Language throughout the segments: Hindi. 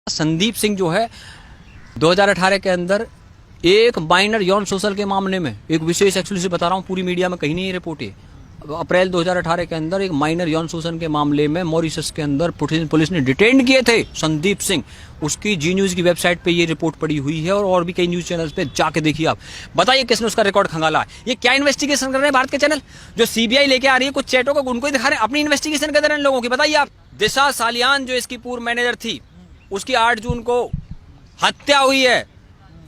संदीप सिंह जो है 2018 के अंदर एक माइनर यौन शोषण के मामले में एक विशेष एक्सक्लूसिव बता रहा हूँ, पूरी मीडिया में कहीं नहीं रिपोर्ट है। अप्रैल 2018 के अंदर एक माइनर यौन शोषण के मामले में मॉरिशस के अंदर पुलिस ने डिटेन किए थे संदीप सिंह। उसकी जी न्यूज की वेबसाइट पे ये रिपोर्ट पड़ी हुई है और भी कई न्यूज चैनल्स पे जाके देखिए आप। बताइए किसने उसका रिकॉर्ड खंगाला है? ये क्या इन्वेस्टिगेशन कर रहे हैं भारत के चैनल? जो सीबीआई लेके आ रही है कुछ चैटों को, उनको ही दिखा रहे हैं, अपनी इन्वेस्टिगेशन कर रहे हैं लोगों की। बताइए आप। दिशा सालियान जो इसकी पूर्व मैनेजर थी, उसकी 8 जून को हत्या हुई है।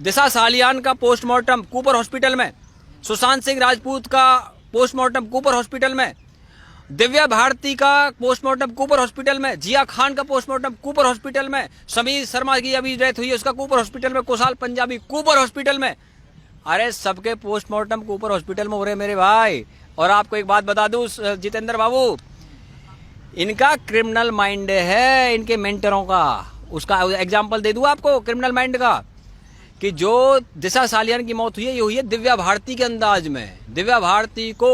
दिशा सालियान का पोस्टमार्टम कूपर हॉस्पिटल में, सुशांत सिंह राजपूत का पोस्टमार्टम कूपर हॉस्पिटल में, दिव्या भारती का पोस्टमार्टम कूपर हॉस्पिटल में, जिया खान का पोस्टमार्टम कूपर हॉस्पिटल में, समीर शर्मा की अभी डेथ हुई है उसका कूपर हॉस्पिटल में, कुशाल पंजाबी कूपर हॉस्पिटल में। अरे सबके पोस्टमार्टम कूपर हॉस्पिटल में हो रहे मेरे भाई। और आपको एक बात बता दूं जितेंद्र बाबू, इनका क्रिमिनल माइंड है, इनके मेंटरों का। उसका एग्जाम्पल दे दूं आपको क्रिमिनल माइंड का, कि जो दिशा सालियान की मौत हुई है ये हुई है दिव्या भारती के अंदाज में। दिव्या भारती को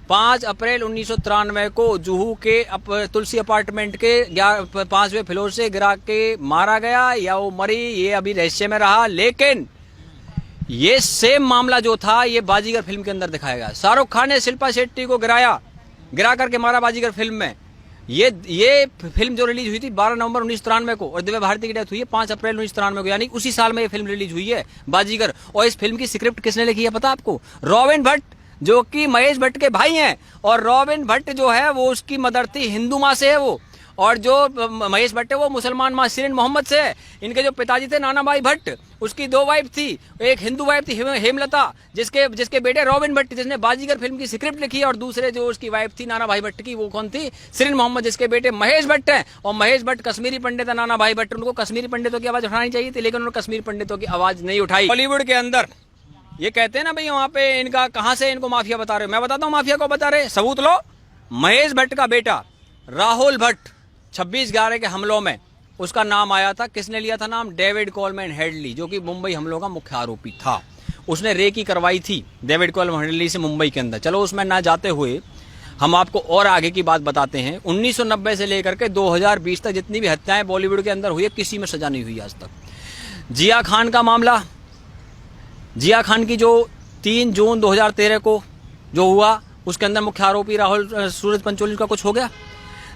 5 अप्रैल 1993 को जुहू के तुलसी अपार्टमेंट के 5वें फ्लोर से गिरा के मारा गया, या वो मरी ये अभी रहस्य में रहा। लेकिन ये सेम मामला जो था ये बाजीगर फिल्म के अंदर दिखाया गया। शाहरुख खान ने शिल्पा शेट्टी को गिरा करके मारा बाजीगर फिल्म में। ये फिल्म जो रिलीज हुई थी 12 नवंबर 1993 को, और दिव्या भारती की डेथ हुई है 5 अप्रैल 1993 को, यानी उसी साल में ये फिल्म रिलीज हुई है बाजीगर। और इस फिल्म की स्क्रिप्ट किसने लिखी है पता आपको? रॉबिन भट्ट, जो कि महेश भट्ट के भाई हैं। और रॉबिन भट्ट जो है वो उसकी मदर थी, हिंदू माँ से है वो, और जो महेश भट्ट है वो मुसलमान माँ शिरीन मोहम्मद से है। इनके जो पिताजी थे नाना भाई भट्ट, उसकी 2 वाइफ थी, एक हिंदू वाइफ थी हेमलता, जिसके बेटे रॉबिन भट्ट जिसने बाजीगर फिल्म की स्क्रिप्ट लिखी है, और दूसरे जो उसकी वाइफ थी नाना भाई भट्ट की वो कौन थी? शिरीन मोहम्मद, जिसके बेटे महेश भट्ट हैं। और महेश भट्ट कश्मीरी पंडित है, नाना भाई भट्ट। उनको कश्मीरी पंडितों की आवाज उठानी चाहिए थी, लेकिन उन्होंने कश्मीरी पंडितों की आवाज नहीं उठाई। बॉलीवुड के अंदर ये कहते हैं ना भाई वहां पे इनका कहां से इनको माफिया बता रहे हो? मैं बताता हूं माफिया को बता रहे, सबूत लो। महेश भट्ट का बेटा राहुल भट्ट 26/11 के हमलों में उसका नाम आया था। किसने लिया था नाम? डेविड कोलमैन हेडली, जो कि मुंबई हमलों का मुख्य आरोपी था। उसने रेकी करवाई थी डेविड कोलमैन हेडली से मुंबई के अंदर। चलो उसमें ना जाते हुए हम आपको और आगे की बात बताते हैं। 1990 से लेकर के 2020 तक जितनी भी हत्याएं बॉलीवुड के अंदर हुई है, किसी में सजा नहीं हुई आज तक। जिया खान का मामला, जिया खान की जो 3 जून 2013 को जो हुआ, उसके अंदर मुख्य आरोपी राहुल सूरज पंचोली का कुछ हो गया।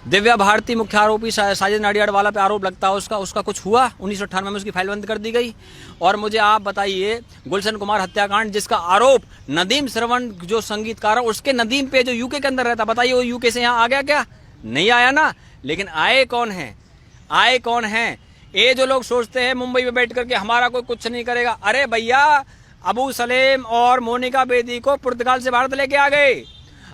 दिव्या भारती मुख्य आरोपी साजिद नाडियाडवाला पे आरोप लगता है उसका कुछ हुआ। 1998 में उसकी फाइल बंद कर दी गई। और मुझे आप बताइए गुलशन कुमार हत्याकांड, जिसका आरोप नदीम श्रवण जो संगीतकार है उसके नदीम पे जो यूके के अंदर रहता, बताइए वो यूके से यहाँ आ गया क्या? नहीं आया ना। लेकिन आए कौन है? ये जो लोग सोचते हैं मुंबई में बैठ करके हमारा कोई कुछ नहीं करेगा। अरे भैया, अबू सलेम और मोनिका बेदी को पुर्तगाल से भारत लेके आ गए,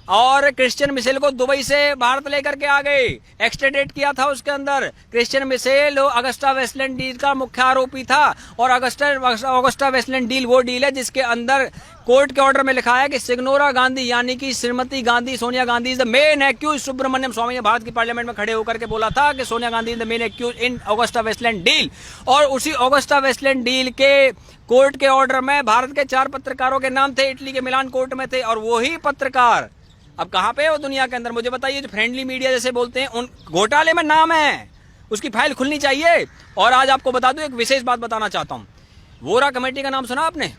और क्रिश्चियन मिशेल को दुबई से भारत लेकर के आ गए, एक्सट्रेडेट किया था। उसके अंदर Christian Michel Agusta Westland deal का मुख्य आरोपी था। और अगस्टा वेस्टलैंड डील वो डील है जिसके अंदर कोर्ट के ऑर्डर में लिखा है कि सिग्नोरा गांधी यानी कि श्रीमती Gandhi, Sonia Gandhi is the main accuse. Subramanian Swamy ने भारत की पार्लियामेंट में खड़े होकर के बोला था कि Sonia Gandhi is the main accused in Agusta Westland deal. और उसी अगस्टा वेस्टलैंड डील के कोर्ट के ऑर्डर में भारत के 4 पत्रकारों के नाम थे, इटली के मिलान कोर्ट में थे। और वही पत्रकार अब कहां पे है वो दुनिया के अंदर? मुझे बताइए। जो फ्रेंडली मीडिया जैसे बोलते हैं, उन घोटाले में नाम है, उसकी फाइल खुलनी चाहिए। और आज आपको बता दूं, एक विशेष बात बताना चाहता हूं। वोरा कमेटी का नाम सुना आपने?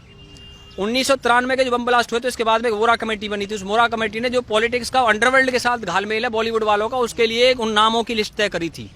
1993 के जो बम ब्लास्ट हुए थे उसके बाद में वोरा कमेटी बनी थी। उस वोरा कमेटी ने जो पॉलिटिक्स का अंडरवर्ल्ड के साथ घालमेल है बॉलीवुड वालों का, उसके लिए उन नामों की लिस्ट तय करी थी।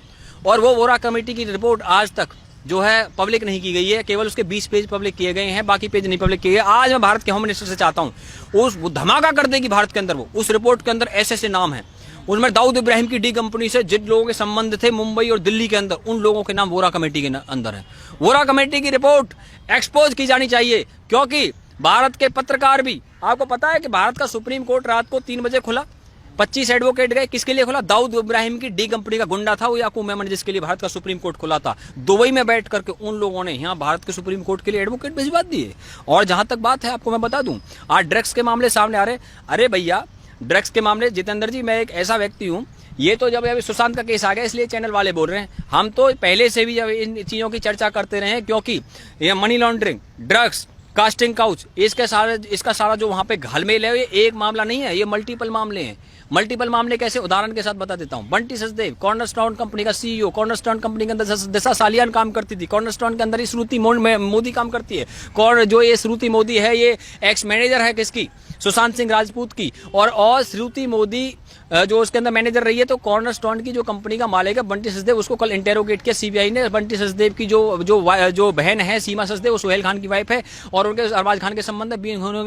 और वो वोरा कमेटी की रिपोर्ट आज तक जो है पब्लिक नहीं की गई है। केवल उसके 20 पेज पब्लिक किए गए हैं, बाकी पेज नहीं पब्लिक किए गए। आज मैं भारत के होम मिनिस्टर से चाहता हूं उस धमाका कर देगी भारत के अंदर। वो उस रिपोर्ट के अंदर ऐसे नाम है, उसमें दाऊद इब्राहिम की डी कंपनी से जिन लोगों के संबंध थे मुंबई और दिल्ली के अंदर, उन लोगों के नाम वोरा कमेटी के अंदर है। वोरा कमेटी की रिपोर्ट एक्सपोज की जानी चाहिए, क्योंकि भारत के पत्रकार भी, आपको पता है कि भारत का सुप्रीम कोर्ट रात को 3 बजे खुला, 25 एडवोकेट गए। किसके लिए खुला? दाऊद इब्राहिम की डी कंपनी का गुंडा था वो याकूब मेमन, जिसके लिए भारत का सुप्रीम कोर्ट खुला था। दुबई में बैठ करके उन लोगों ने यहाँ भारत के सुप्रीम कोर्ट के लिए एडवोकेट भिजवा दिए। और जहां तक बात है, आपको मैं बता दूं, आज ड्रग्स के मामले सामने आ रहे। अरे भैया, ड्रग्स के मामले, जितेंद्र जी, मैं एक ऐसा व्यक्ति हूँ, ये तो जब अभी सुशांत का केस आ गया इसलिए चैनल वाले बोल रहे हैं, हम तो पहले से भी जब इन चीजों की चर्चा करते रहे हैं, क्योंकि ये money laundering, drugs casting couch, इसका सारा जो वहां पे घालमेल है, ये एक मामला नहीं है, ये मल्टीपल मामले हैं। मल्टीपल मामले कैसे, उदाहरण के साथ बता देता हूं। बंटी सचदेव कॉर्नरस्टोन कंपनी का सीईओ, कॉर्नरस्टोन कंपनी के अंदर दिशा सालियान काम करती थी, कॉर्नरस्टोन के अंदर ही श्रुति मोदी काम करती है। जो ये श्रुति मोदी है, ये एक्स मैनेजर है किसकी, सुशांत सिंह राजपूत की। और श्रुति मोदी जो उसके अंदर मैनेजर रही है, तो कॉर्नरस्टोन की जो कंपनी का मालिक है बंटी सचदेव, उसको कल इंटेरोगेट किया सीबीआई ने। बंटी सचदेव की जो बहन है सीमा सचदेव, वो सुहेल खान की वाइफ है, और उनके अरबाज खान के संबंध है,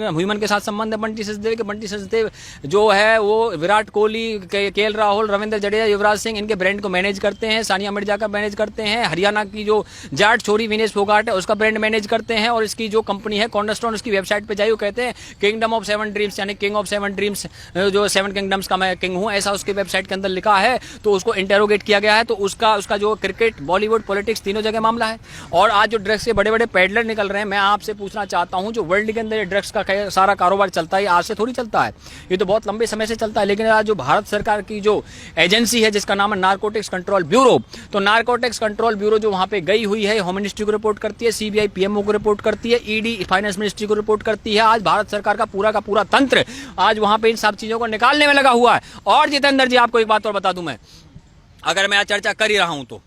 ह्यूमन के साथ संबंध है बंटी सचदेव के। बंटी सचदेव जो है वो विराट कोहली, केएल राहुल, रविंद्र जडेजा, युवराज सिंह, इनके ब्रांड को मैनेज करते हैं। सानिया मिर्जा का मैनेज करते हैं। हरियाणा की जो जाट छोरी विनेश फोगाट है, उसका ब्रांड मैनेज करते हैं। और इसकी जो कंपनी है कॉर्नरस्टोन, उसकी वेबसाइट पे जाइए, वो कहते हैं किंगडम ऑफ 7 ड्रीम्स, यानी किंग ऑफ 7 ड्रीम्स, जो 7 किंगडम्स का मैं किंग हूं, ऐसा उसकी वेबसाइट के अंदर लिखा है। तो उसको इंटेरोगेट किया गया है। तो उसका जो क्रिकेट, बॉलीवुड, पॉलिटिक्स, तीनों जगह मामला है। और आज जो ड्रग्स के बड़े बड़े पेडलर निकल रहे हैं, मैं आपसे पूछना चाहता हूं, जो वर्ल्ड के अंदर ड्रग्स का सारा कारोबार चलता है, आज से थोड़ी चलता है, ये तो बहुत लंबे समय से चलता है। लेकिन आज जो भारत सरकार की जो एजेंसी है, जिसका नाम है नारकोटिक्स कंट्रोल ब्यूरो, तो नारकोटिक्स कंट्रोल ब्यूरो जो वहां पे गई हुई है, होम मिनिस्ट्री को रिपोर्ट करती है, सीबीआई पीएमओ को रिपोर्ट करती है, ईडी फाइनेंस मिनिस्ट्री को रिपोर्ट करती है। आज भारत सरकार का पूरा तंत्र आज वहां पे इन सब चीजों को निकालने में लगा हुआ है। और जितेंद्र जी, आपको एक बात और बता दूं, मैं अगर मैं चर्चा कर ही रहा हूं तो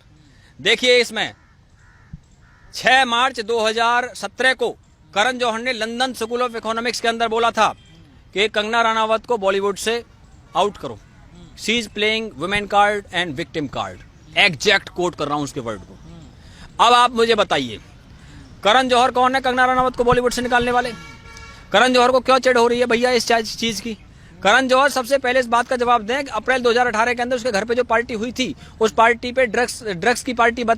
देखिए, इसमें 6 मार्च 2017 को करण जौहर ने लंदन स्कूल ऑफ इकोनॉमिक्स के अंदर बोला था कि कंगना रनावत को बॉलीवुड से आउट करो, she is playing women card and victim card. Exact quote कर रहा हूं उसके वर्ड को। अब आप मुझे बताइए, करण जौहर कौन है कंगना रनावत को बॉलीवुड से निकालने वाले? करण जौहर को क्यों चिढ़ हो रही है भैया इस चीज की? करण जौहर सबसे पहले इस बात का जवाब दें कि अप्रैल 2018 के अंदर उसके घर पे जो पार्टी हुई थी, उस पार्टी पे ड्रग्स की पार्टी बता